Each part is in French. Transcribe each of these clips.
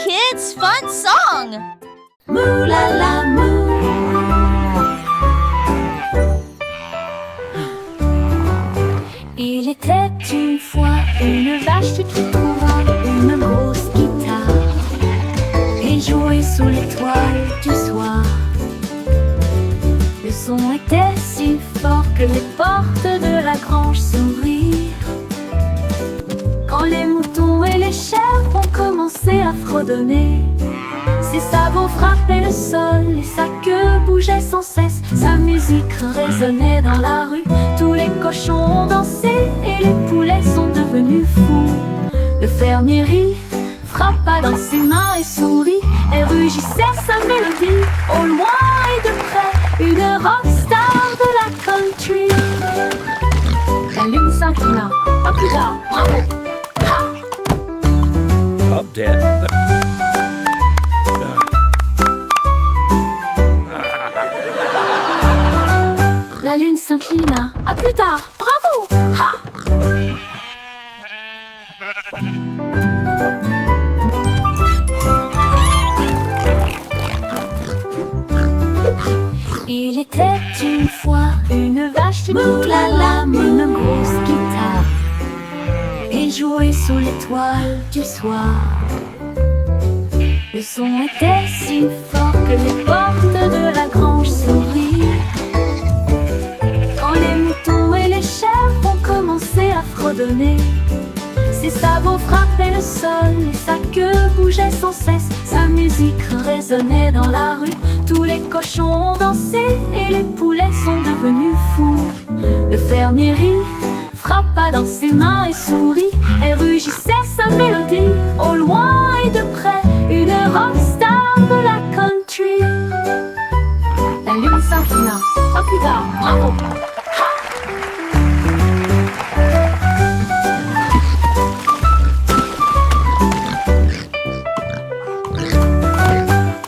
kids' fun song. Mou la la mou. Il était une fois une vache qui trouva une grosse guitare et jouait sous l'étoile du soir. Le son était si fort que les portes de la grange s'ouvrirent. Quand les moutons et les chèvres ont commencé à fredonner, ses sabots frappaient le sol et sa queue bougeait sans cesse. Sa musique résonnait dans la rue, tous les cochons ont dansé et les poulets sont devenus fous. Le fermier rit, frappa dans ses mains et sourit et rugissait sa mélodie. Au loin et de près, une rockstar de la country. La lune s'inclina, pas plus tard, bravo! Up, Dad. La lune s'inclina. À plus tard. Bravo! Ha! Il était une fois une vache qui la une grosse guitare et jouait sous l'étoile du soir. Le son était si fort que les portes de la grange s'ouvrirent. Quand les moutons et les chèvres ont commencé à fredonner, ses sabots frappaient le sol et sa queue bougeait sans cesse. Sa musique résonnait dans la rue, tous les cochons ont dansé et les poulets sont devenus fous. Le fermier rit, frappa dans ses mains et sourit et rugissait sa mélodie. Au loin et de près, une rockstar de la country. La lune s'inclina. À plus tard, bravo!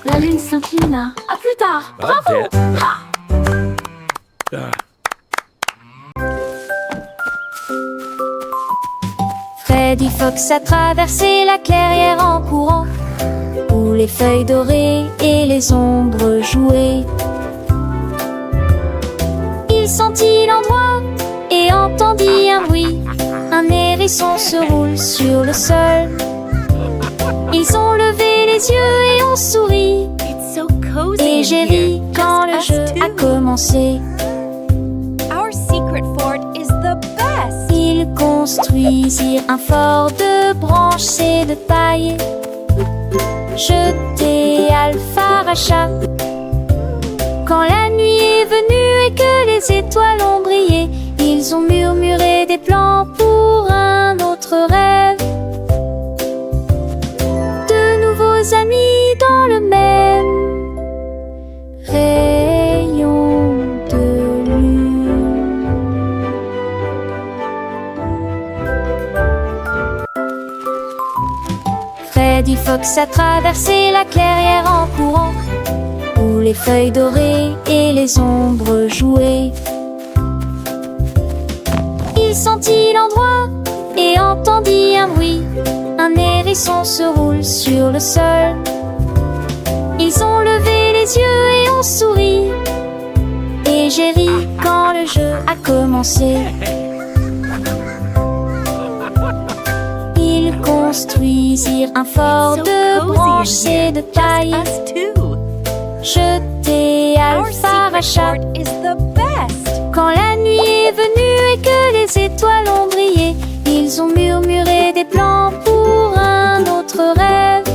La lune s'inclina. À plus tard, bravo! Freddy Fox a traversé la clairière en courant, où les feuilles dorées et les ombres jouaient. Il sentit l'endroit et entendit un bruit. Un hérisson se roule sur le sol. Ils ont levé les yeux et ont souri. Et j'ai ri quand le jeu a commencé. Our secret fort is the best. Ils construisirent un fort de branches et de paille. Jeté Alpharacha. Quand la nuit est venue et que les étoiles ont brillé, ils ont murmuré des plans pour un autre rêve. De nouveaux amis dans le même rayon de lune. Freddy Fox a traversé la clairière en courant, où les feuilles dorées et les ombres jouaient. Il sentit l'endroit et entendit un bruit. Un hérisson se roule sur le sol. Ils ont levé les yeux et ont souri. Et j'ai ri quand le jeu a commencé. Ils construisirent un fort de branches et de paille. Jeté Alpharacha. Quand la nuit est venue et que les étoiles ont brillé, ils ont murmuré des plans pour un autre rêve.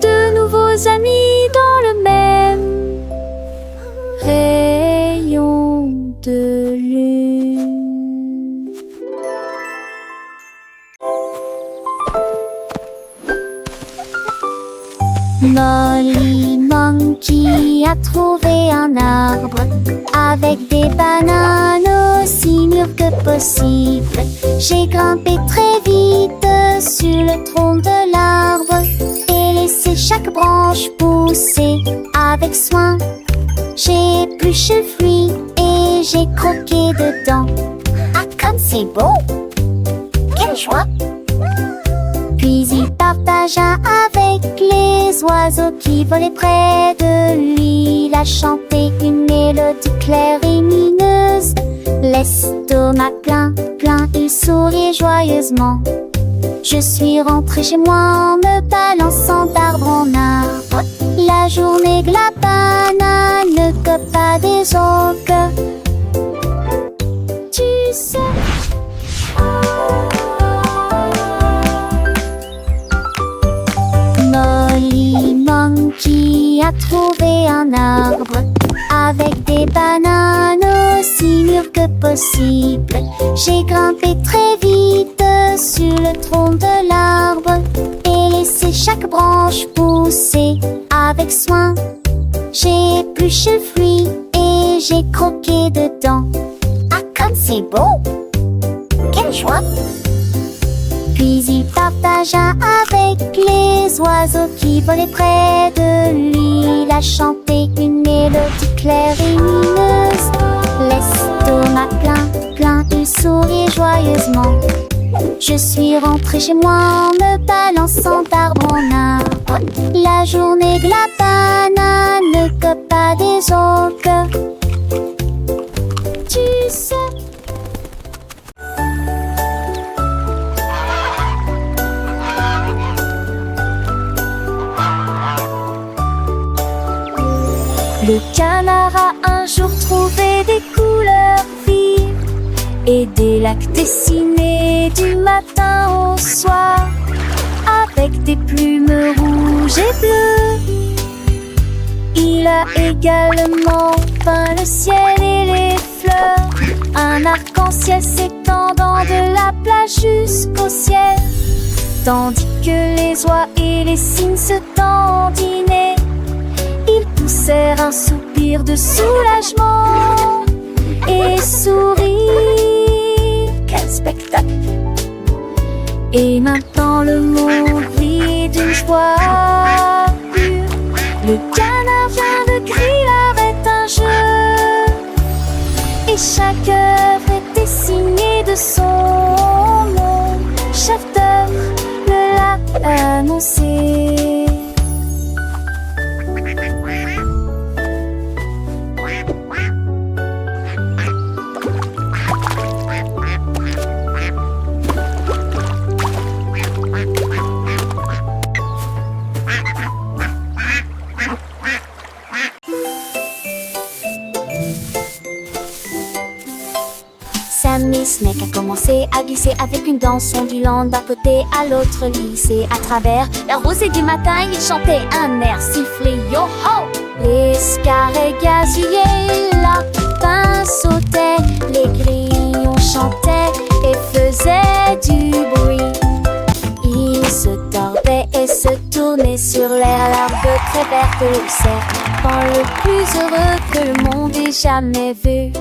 De nouveaux amis dans le même rayon de lune. Molly Monkey a trouvé un arbre avec des bananes aussi mûres que possible. J'ai grimpé très vite sur le tronc de l'arbre et laissé chaque branche pousser avec soin. J'ai épluché le fruit et j'ai croqué dedans. Ah, comme c'est beau! Quelle joie! Puis il partagea avec les oiseaux qui volaient près de lui. Il a chanté une mélodie claire et lumineuse. L'estomac plein, plein, il souriait joyeusement. Je suis rentré chez moi en me balançant d'arbre en arbre. La journée que la banane ne cope pas des autres. Tu sais. Molly Monkey a trouvé un arbre avec des bananes aussi mûres que possible. J'ai grimpé très vite sur le tronc de l'arbre et laissé chaque branche pousser avec soin. J'ai épluché le fruit et j'ai croqué dedans. Ah, comme c'est beau! Quelle joie! Puis il partagea avec les oiseaux qui volaient près de lui. Il a chanté une mélodie claire et lumineuse. L'estomac plein, plein, il souriait joyeusement. Je suis rentré chez moi en me balançant d'arbre en arbre. La journée que la banane ne cope pas des autres. Tu sais. Le canard a un jour trouvé des couleurs vives et des lacs dessinés du matin au soir avec des plumes rouges et bleues. Il a également peint le ciel et les fleurs, un arc-en-ciel s'étendant de la plage jusqu'au ciel, tandis que les oies et les cygnes se dandinaient. Ils poussèrent un soupir de soulagement et sourirent. Quel spectacle! Et maintenant le monde vit d'une joie pure. Le canard vient de crier, l'art est un jeu, et chaque œuvre est dessinée de son nom. Chef d'œuvre le l'a annoncé. Sammy Snake a commencé à glisser avec une danse ondulant d'un côté à l'autre lycée. À travers la rosée du matin, il chantait un air sifflé yo-ho. Les scarets gazouillaient, les lapins sautaient, les grillons chantaient et faisaient du bruit. Ils se tordaient et se tournaient sur l'air, l'arbre très vert de serpent le plus heureux que le monde ait jamais vu.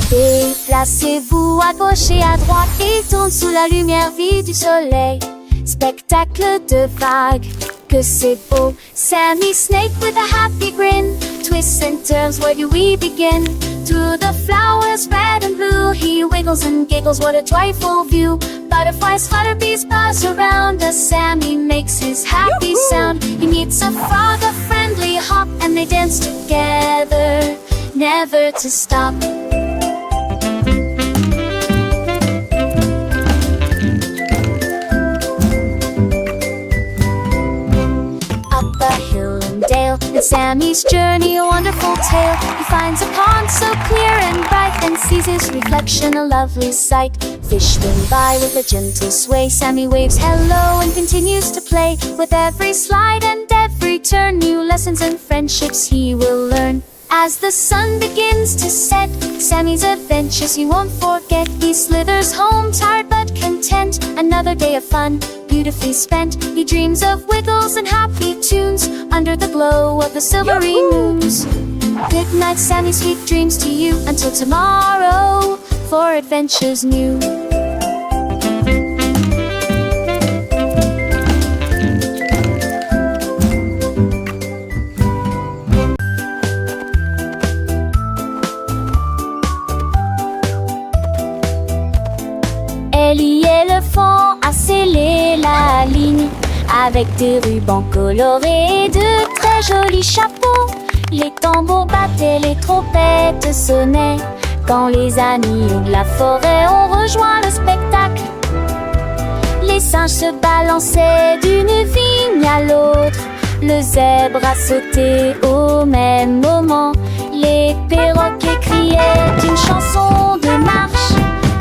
Déplacez-vous à gauche et à droite et tourne sous la lumière vive du soleil. Spectacle de vagues, que c'est beau. Sammy Snake with a happy grin twists and turns, where do we begin? Through the flowers red and blue, he wiggles and giggles, what a joyful view. Butterflies flutter, bees buzz around as Sammy makes his happy sound. He meets a frog, a friendly hop, and they dance together, never to stop. In Sammy's journey, a wonderful tale. He finds a pond so clear and bright and sees his reflection, a lovely sight. Fish swim by with a gentle sway. Sammy waves hello and continues to play. With every slide and every turn, new lessons and friendships he will learn. As the sun begins to set, Sammy's adventures he won't forget. He slithers home tired but content. Another day of fun, beautifully spent. He dreams of wiggles and happy tunes under the glow of the silvery moons. Good night, Sammy, sweet dreams to you. Until tomorrow, for adventures new. Ellie éléphant a scellé la la ligne, avec des rubans colorés et de très jolis chapeaux. Les tambours battaient, les trompettes sonnaient, quand les animaux de la forêt ont rejoint le spectacle. Les singes se balançaient d'une vigne à l'autre, le zèbre a sauté au même moment. Les perroquets criaient une chanson de marche,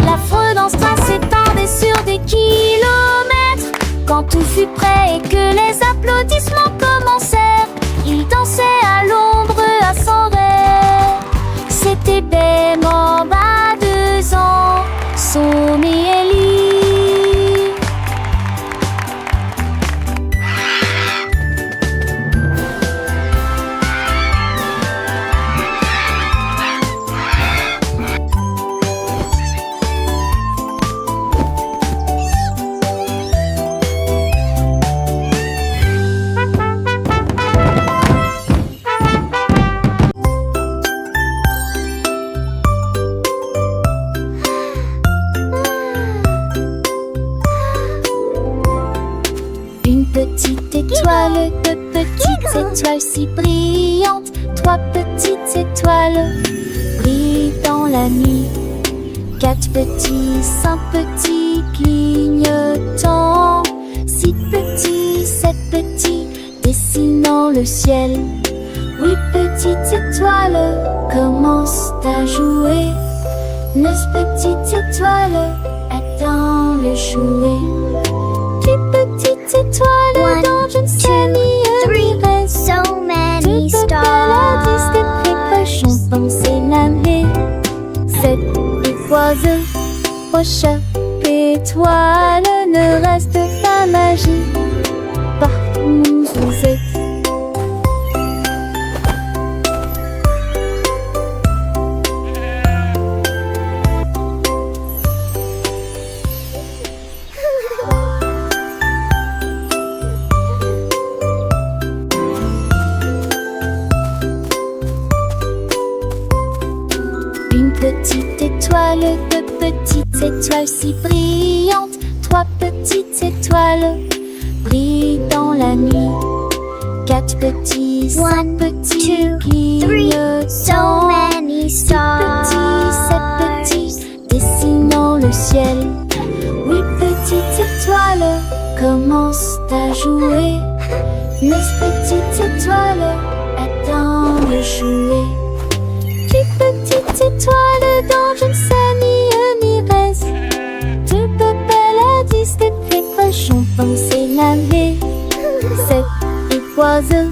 l'affreux dans ce train s'étendait sur des kilomètres. Quand tout fut prêt et que les applaudissements commencèrent, ils dansaient à l'ombre à son rêve. C'était Bemba, 2 ans, Somi et Ellie. Petite étoile, 2 petites étoiles si brillantes, 3 petites étoiles brillent dans la nuit. 4 petits, 5 petits clignotants, 6 petits, 7 petits dessinant le ciel. 8 petites étoiles commencent à jouer, 9 petites étoiles attendent le jouet. 10 petites étoiles dans une série reste. So many Deux stars. paladis des précochons penser l'année. 7 oiseaux, prochain étoile, ne reste pas magie. Partout où vous êtes. Petite étoile, 2 petites étoiles si brillantes, 3 petites étoiles brillent dans la nuit. 4 petits, 5 petits clignotants, So many 6 stars. petits, 7 petits dessinant le ciel. 8 petites étoiles commencent à jouer, 9 petites étoiles attendent le jouet. 10 petites étoiles dans une famille reste. 2 paladis des précochons penser l'année. 7 oiseaux,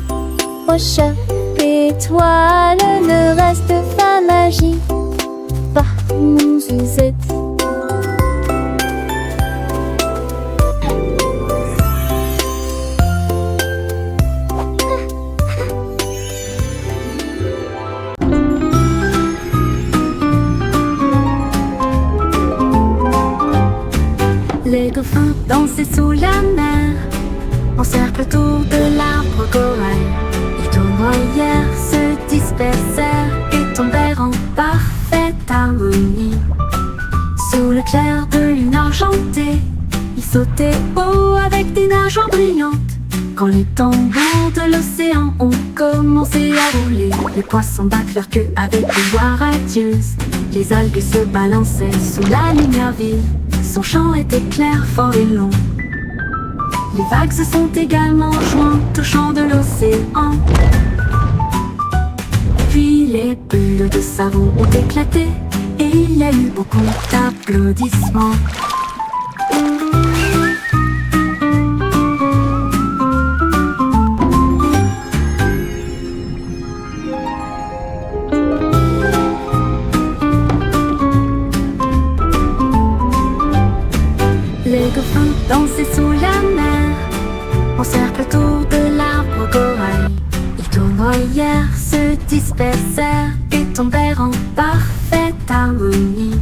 prochain étoile, ne reste pas magie. Partout où vous êtes. Les dauphins dansaient sous la mer, en cercle autour de l'arbre corail. Ils tournoyèrent, se dispersèrent et tombèrent en parfaite harmonie. Sous le clair de lune argentée, ils sautaient haut avec des nageoires brillantes. Quand les tambours de l'océan ont commencé à rouler, les poissons battent leur queue avec des voix radieuses. Les algues se balançaient sous la lumière vive. Son chant était clair, fort et long. Les vagues se sont également jointes au chant de l'océan. Puis les bulles de savon ont éclaté et il y a eu beaucoup d'applaudissements. Les dauphins dansaient sous la mer, en cercle autour de l'arbre corail. Ils tournoyèrent, se dispersèrent et tombèrent en parfaite harmonie.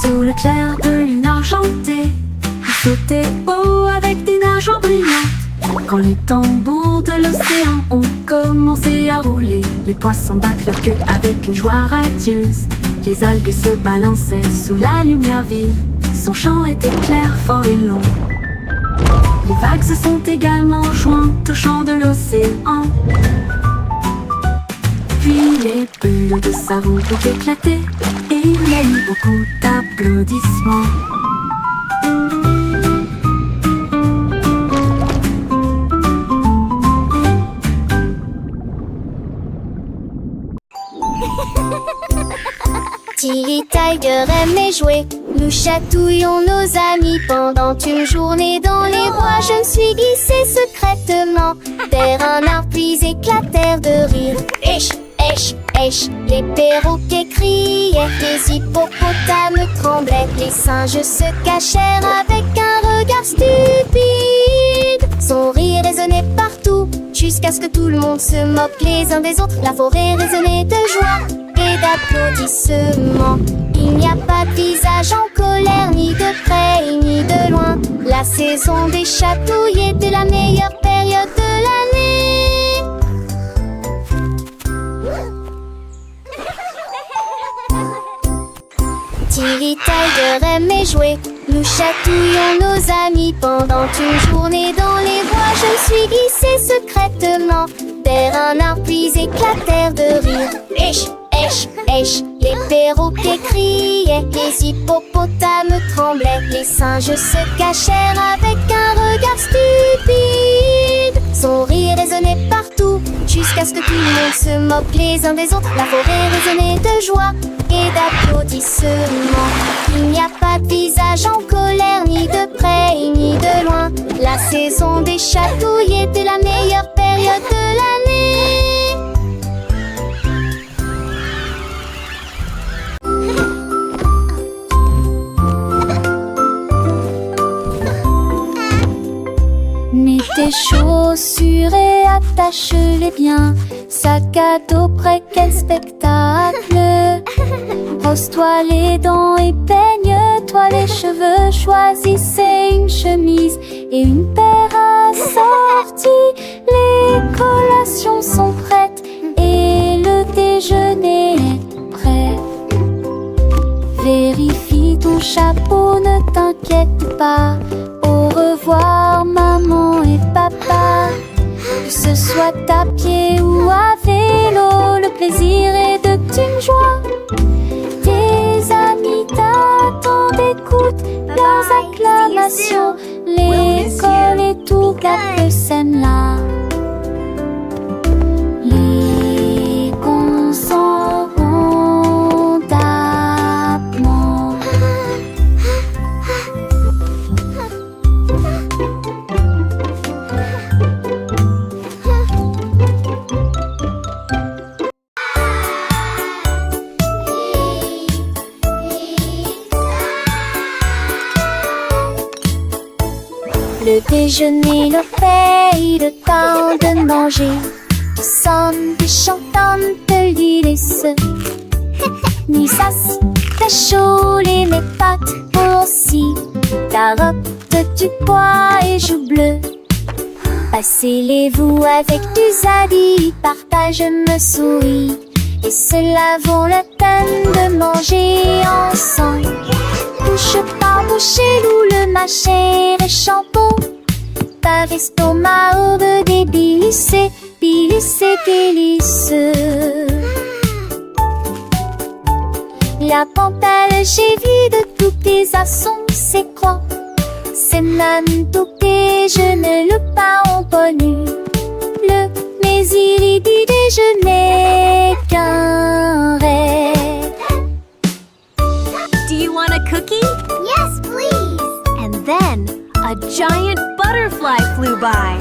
Sous le clair de lune argentée, ils sautaient haut avec des nageoires brillantes. Quand les tambours de l'océan ont commencé à rouler, les poissons battent leur queue avec une joie radieuse. Les algues se balançaient sous la lumière vive. Son chant était clair, fort et long. Les vagues se sont également jointes au chant de l'océan. Puis les bulles de savon ont éclaté et il y a eu beaucoup d'applaudissements. Tilly Tiger aimait jouer. Nous chatouillons nos amis pendant une journée dans les bois. Je me suis glissée secrètement vers un arbre puis éclatèrent de rire. Esh, esh, esh, les perroquets criaient, les hippopotames tremblaient, les singes se cachèrent avec un regard stupide. Son rire résonnait partout jusqu'à ce que tout le monde se moque les uns des autres. La forêt résonnait de joie et d'applaudissements. Il n'y a pas de visage en colère, ni de près ni de loin. La saison des chatouilles était la meilleure période de l'année. Tilly Tiger aimait jouer. Nous chatouillons nos amis pendant une journée dans les bois. Je me suis glissée secrètement vers un arbre puis éclatèrent de rire. Esh, esh, esh, les perroquets criaient, les hippopotames tremblaient, les singes se cachèrent avec un regard stupide. Son rire résonnait partout jusqu'à ce que tout le monde se moque les uns des autres. La forêt résonnait de joie et d'applaudissements. Il n'y a pas de visage en colère, ni de près ni de loin. La saison des chatouilles était la meilleure période de l'année. Mets tes chaussures et attache-les bien. Sac à dos prêt, quel spectacle. Brosse-toi les dents et peigne-toi les cheveux. Choisissez une chemise et une paire assorties. Les collations sont prêtes et le déjeuner est prêt. Vérifie ton chapeau, ne t'inquiète pas. Au revoir maman et papa. Que ce soit à pied ou à vélo, le plaisir est de une joie. Tes amis t'attendent, écoute leurs acclamations. L'école et toute la scène là. Les cons s'en vont d'abord. Le déjeuner, le fait, le temps de manger. Qui sonne, qui chantante, de l'huile ni sas, t'as chaud, les mes pattes aussi. Carottes, du pois et joues bleues. Passez-les-vous avec du zadig, partage me souris. Et cela vaut la peine de manger ensemble. Bouche par bouche, loup, le mâcher et champon. Par estomac, aube débilissé, bilissé, délicieux. La pantale, j'ai vu de tous tes assons, c'est quoi? C'est même tout déjeuner, le pain en connu. Le plaisir du déjeuner qu'un rêve. Do you want a cookie? Yes, please. And then a giant butterfly flew by.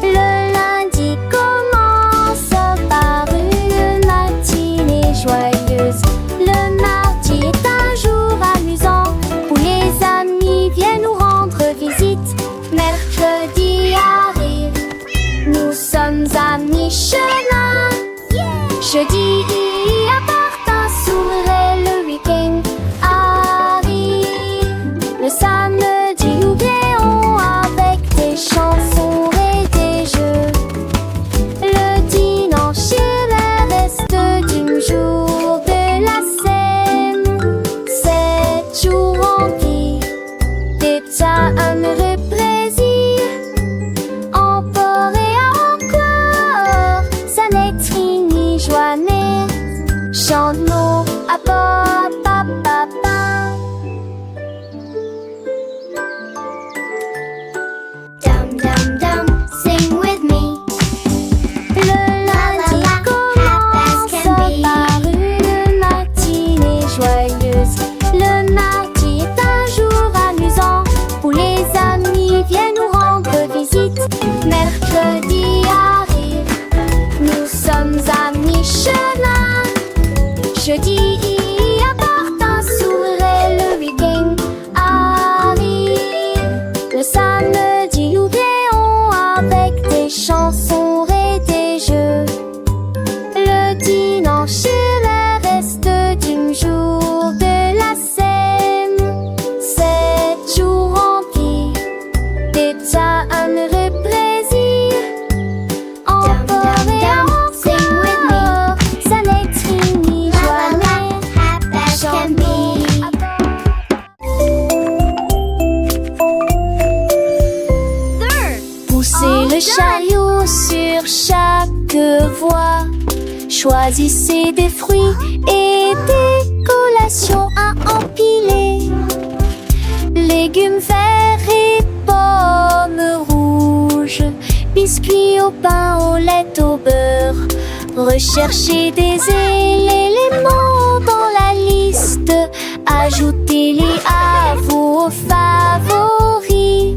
Le lundi commence par une matinée joyeuse. Le mardi est un jour amusant où les amis viennent nous rendre visite. Mercredi arrive chariot sur chaque voie. Choisissez des fruits et des collations à empiler. Légumes verts et pommes rouges, biscuits au pain, au lait, au beurre. Recherchez des éléments dans la liste, ajoutez-les à vos favoris.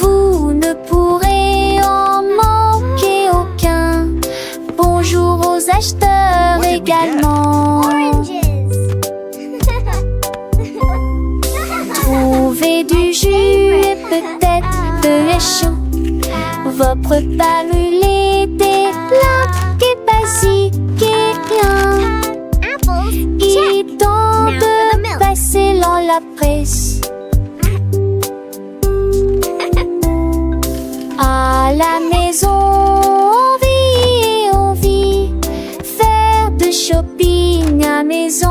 Vous ne pourrez en manquer aucun. Bonjour aux acheteurs également. Trouvez du jus et peut-être de lait chaud. Vos repas brûlés, des plats et basiques et bien. Il est temps de passer dans la presse. À la maison, on vit, faire de shopping à maison,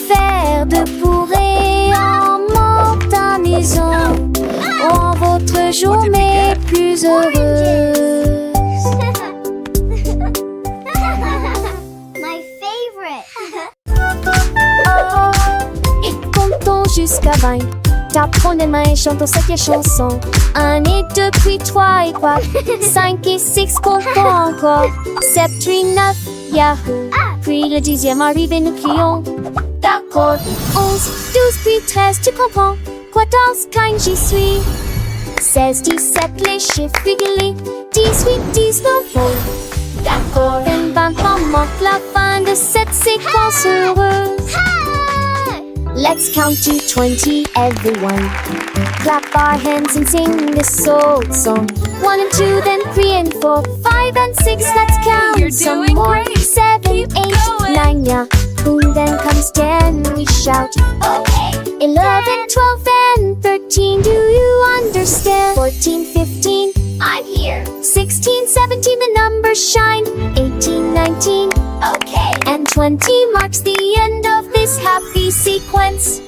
faire de bourrées en menthe à maison, rend votre journée plus heureuse. My favorite. Et comptons jusqu'à 20. Tapons les mains et chantons cette chanson. 1 et 2, puis 3 et 4. 5 et 6, comptons encore. 7, 8, 9, yahoo. Puis le 10e arrive et nous crions. D'accord. 11, 12, puis 13, tu comprends. 14, 15, j'y suis. 16, 17, les chiffres réguliers. 18, 19, oh. D'accord. 20 manque la fin de cette séquence heureuse. Let's count to 20, everyone. Clap our hands and sing this old song. 1 and 2, then 3 and 4, 5 and 6. Let's count You're some doing more. great. 7, Keep 8, going. 9, yeah. Boom, then comes 10. We shout. Okay. 11, 12, and 13. Do you understand? 14, 15. I'm here. 16, 17. The numbers shine. 18, 19. Okay. And 20 marks the end of this happy sequence.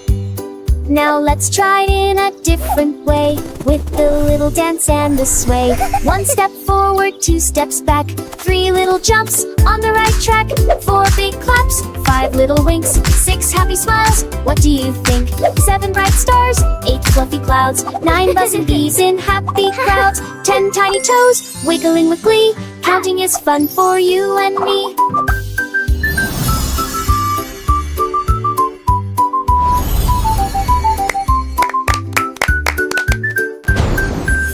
Now let's try it in a different way, with the little dance and the sway. 1 step forward, 2 steps back, 3 little jumps on the right track, 4 big claps, 5 little winks, 6 happy smiles. What do you think? 7 bright stars, 8 fluffy clouds, 9 buzzing bees in happy crowds, 10 tiny toes wiggling with glee. Counting is fun for you and me.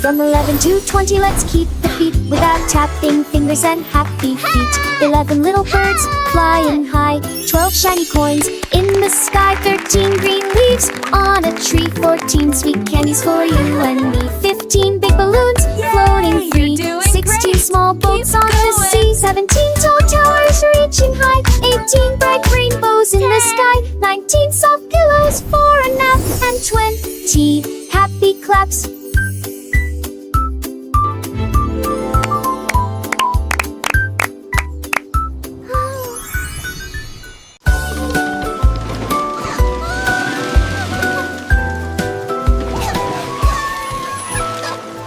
From 11 to 20, let's keep the beat without tapping fingers and happy feet. 11 little birds flying high, 12 shiny coins in the sky, 13 green leaves on a tree, 14 sweet candies for you and me, 15 big balloons floating free, You're doing 16 great. small boats Keep on the going. sea, 17 tall towers reaching high, 18 bright rainbows in the sky, 19 soft pillows for a nap, and 20 happy claps.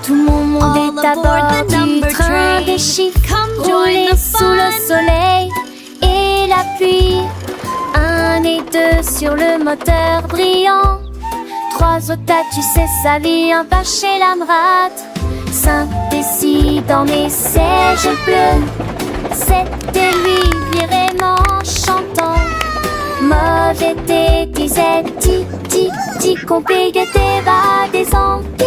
Tout mon monde All est à aboard bord the du number train train. des chiffres, Come join roulés the sous le fun. soleil et la pluie. 1 et 2 sur le moteur brillant. 3 au tas, tu sais, ça vient pas chez la rate. 5 et 6 dans mes sièges bleus. 7 et 8 vraiment chantant. Mauvais thé disait ti ti ti, compliqué bas des ampillons.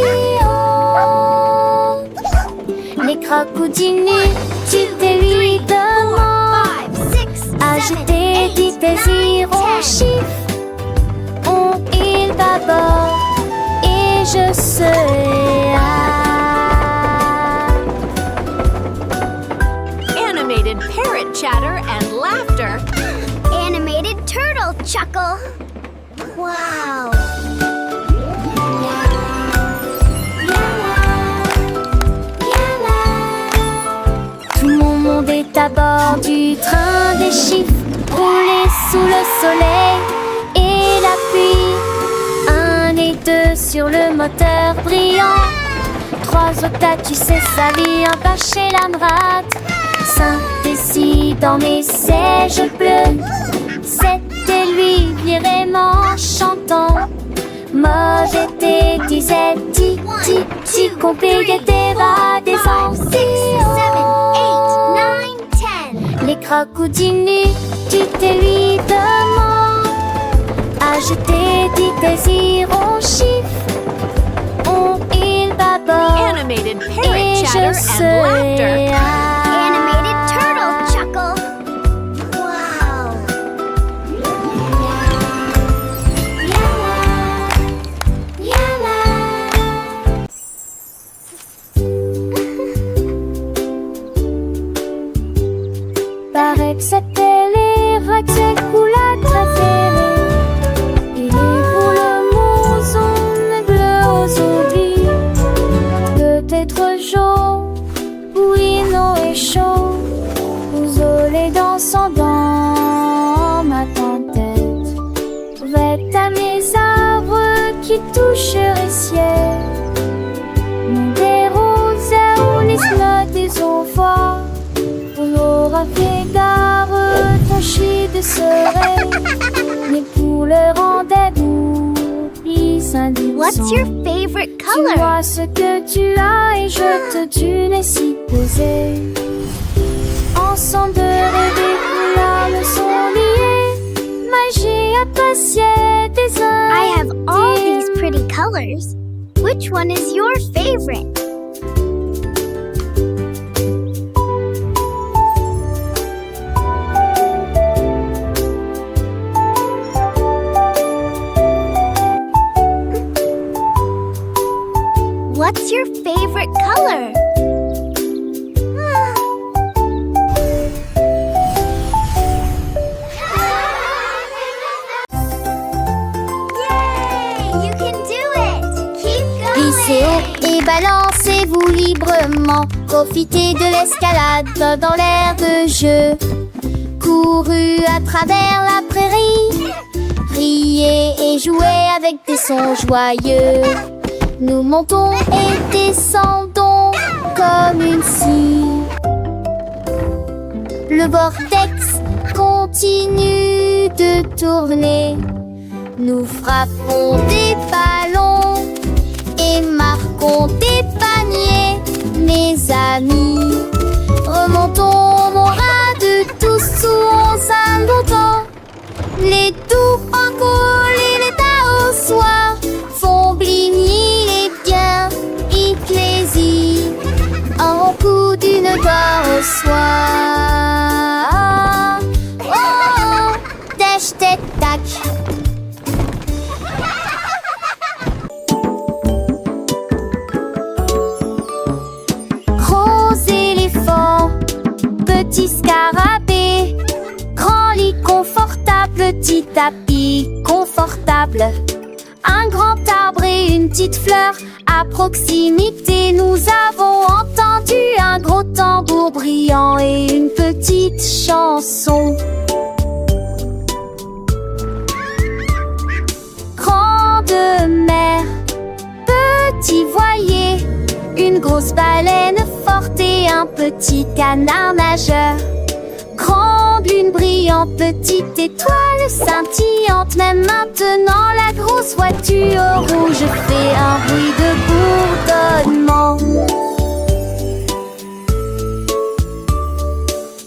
Les crocodilles, tu te lui demandes. 5, 6, 7, Agiter 8, des 9, désirs au 10. chiffre. On il d'abord et je serai là. Animated parrot chatter and laughter. Animated turtle chuckle. Wow. Tout mon monde est à bord du train des chiffres, roulé sous le soleil et la pluie. 1 et 2 sur le moteur brillant. trois otas, tu sais, sa vie en bas chez l'Amrat. Saint-Décis dans mes sièges bleus, c'était lui vraiment chantant. Mauvais thé, disait ti, ti, ti, compliqué va des 5, 6, 7, 8, 9, 10. Les crocodiles, tu te lui demandes. Ajouter des désirs au chiffre. On il bâbord. Animated Et parrot je chatter and serai laughter. Animated turtle chuckle. Wow. Paraît que c'était les recettes coulades préférées. Il est pour le mousson bleu aux oublies. Peut-être jaune, oui, non et chaud. Vous olez dansant dans ma tempête. Vête à mes arbres qui toucheraient ciel. Mon des roses ou les notes des envois. On aura fait gare, ton chie de serein. Mais pour le rendez-vous, please indiquons. What's your favorite Tu color? vois ce que tu as et je te tue les si posé. Ensemble de rêver, couleurs sont liées. Magie appréciée des uns. I have all these pretty colors. Which one is your favorite? What's your favorite color? Yay! You can do it! Keep Glissez going! haut et balancez-vous librement. Profitez de l'escalade dans l'air de jeu. Courez à travers la prairie. Riez et jouez avec des sons joyeux. Nous montons et descendons comme une scie. Le vortex continue de tourner. Nous frappons des ballons et marquons des paniers, mes amis. Remontons mon rat de tous sous un longtemps. Les doux francols et les tas au soir font bligner les biens ecclésies. En coup d'une gloire au soir. Oh, oh, dash, tac, tac. Gros éléphant, petit scarabée, grand lit confortable, petit tapis confortable. Un grand arbre et une petite fleur à proximité. Nous avons entendu un gros tambour brillant et une petite chanson. Grande mer, petit voilier, une grosse baleine forte et un petit canard nageur. Grande lune brillante, petite étoile scintillante. Même maintenant la grosse voiture rouge fait un bruit de bourdonnement.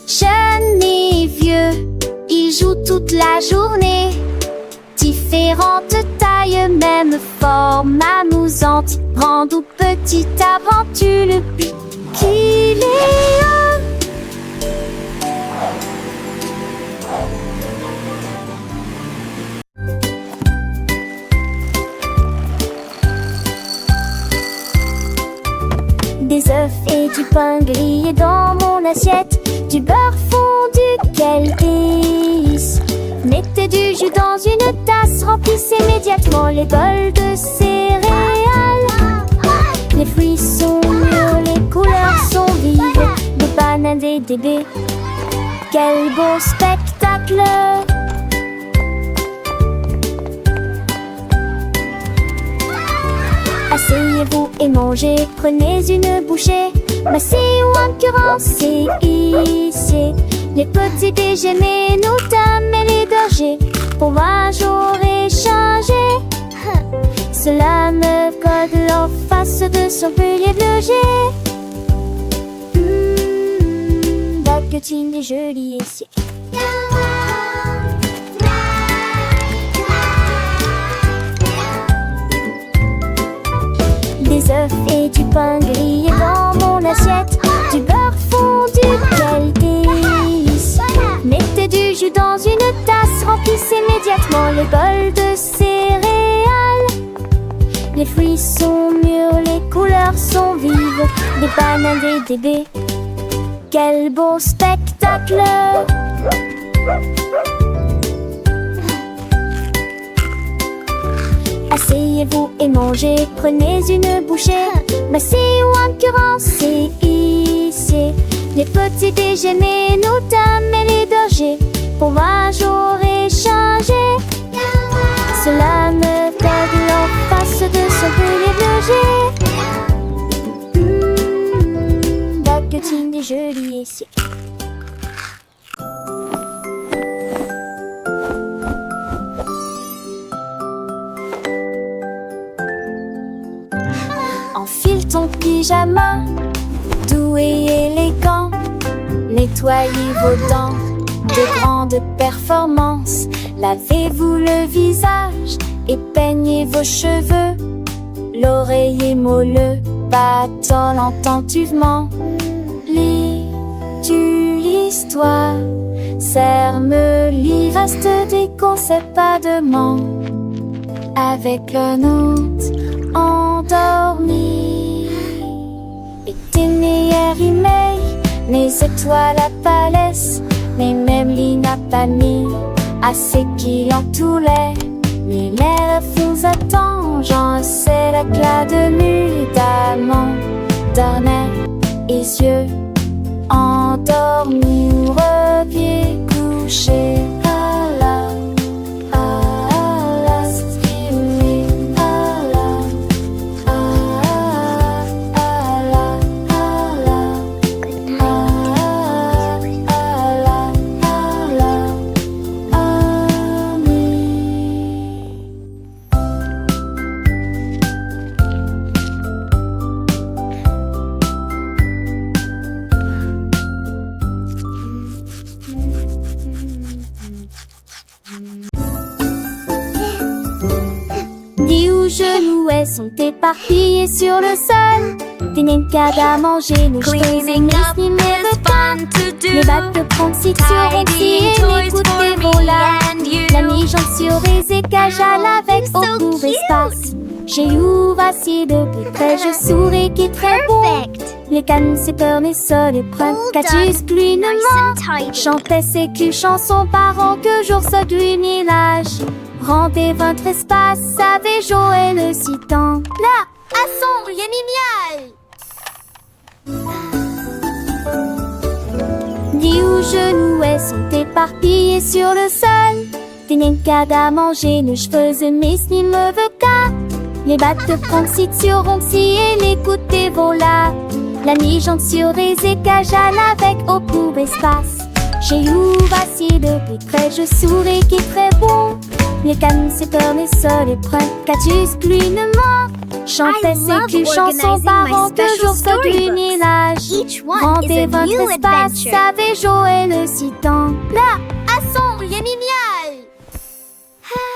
Jeunes et vieux, ils jouent toute la journée. Différentes tailles, même forme amusante. Grande ou petite aventure, le but qu'il est un. Des œufs et du pain grillé dans mon assiette. Du beurre fondu, quel délice. Mettez du jus dans une tasse, remplissez immédiatement les bols de céréales. Les fruits sont mûrs, les couleurs sont vives. Des bananes, des bébés, quel beau spectacle. Asseyez-vous et mangez, prenez une bouchée. Massez ou encurancez ici. Les petits déjeuners, nous dames et les dangers. Pour un jour échanger. Cela me code en face de son pilier de loger. Baguettine est jolie ici. Des œufs et du pain grillé dans mon assiette. Du beurre fondu, quel délice. Mettez du jus dans une tasse, remplissez immédiatement le bol de céréales. Les fruits sont mûrs, les couleurs sont vives. Des bananes, des baies. Quel beau spectacle! Asseyez-vous et mangez, prenez une bouchée. Massez ou encurancez ici. Les petits déjeuners, nous dames et les dangers. Pour un jour échanger. Cela me donne en face de son pilier de loger. Baguettine est jolie ici. Enfile ton pyjama, doux et élégant. Nettoyez vos dents de grande performance. Lavez-vous le visage et peignez vos cheveux. L'oreiller moelleux battant attentivement. Lis-tu l'histoire? Serre-me-lit, reste des conseils pas de manque. Avec un autre endormi. Et tes meilleurs emails, mes étoiles à Palès, mes mêmes lignes à Pamille, assez qui en tous les. Mes lèvres vous attendent, j'en sais l'éclat de nuit d'amant, d'ornais et yeux endormis ou repieds couchés. Genoux sont éparpillés sur le sol. Des nincades à manger, nos cheveux Cleaning up ni is fun to do. les bacs de proxy sur Tidying les toys coups for des me volats. and you. La mi-jambe sur les écages-à avec so beaucoup cute. d'espace. J'ai ouvert si de plus près, je souris qui est très bon. Perfect. Les cannes, c'est peur, les sols et prends. Well Catus, done. gluinement. Nice and tidy. Chantait ses culs chansons parents que jour se gluminage. Rendez votre espace, savez jouer le citant. Là, à son génial. Dis où genoux sont éparpillés sur le sol. Des nincades à manger, nos cheveux et mes me veut qu'à. Les battes de proxy sur Ronxy et les coups des volats. La mi-jambe sur les écages-à avec beaucoup d'espace. J'ai ouvert si de plus près, je souris qui est très bon. Les cannes, c'est peur, les sols et prends. Catus, gluinement. Chantait I ses love culs chansons organizing parents my que special jour se storybooks. gluminage. Each one is Rendez a votre new espace, adventure. savez jouer le citant. Là, à son génial.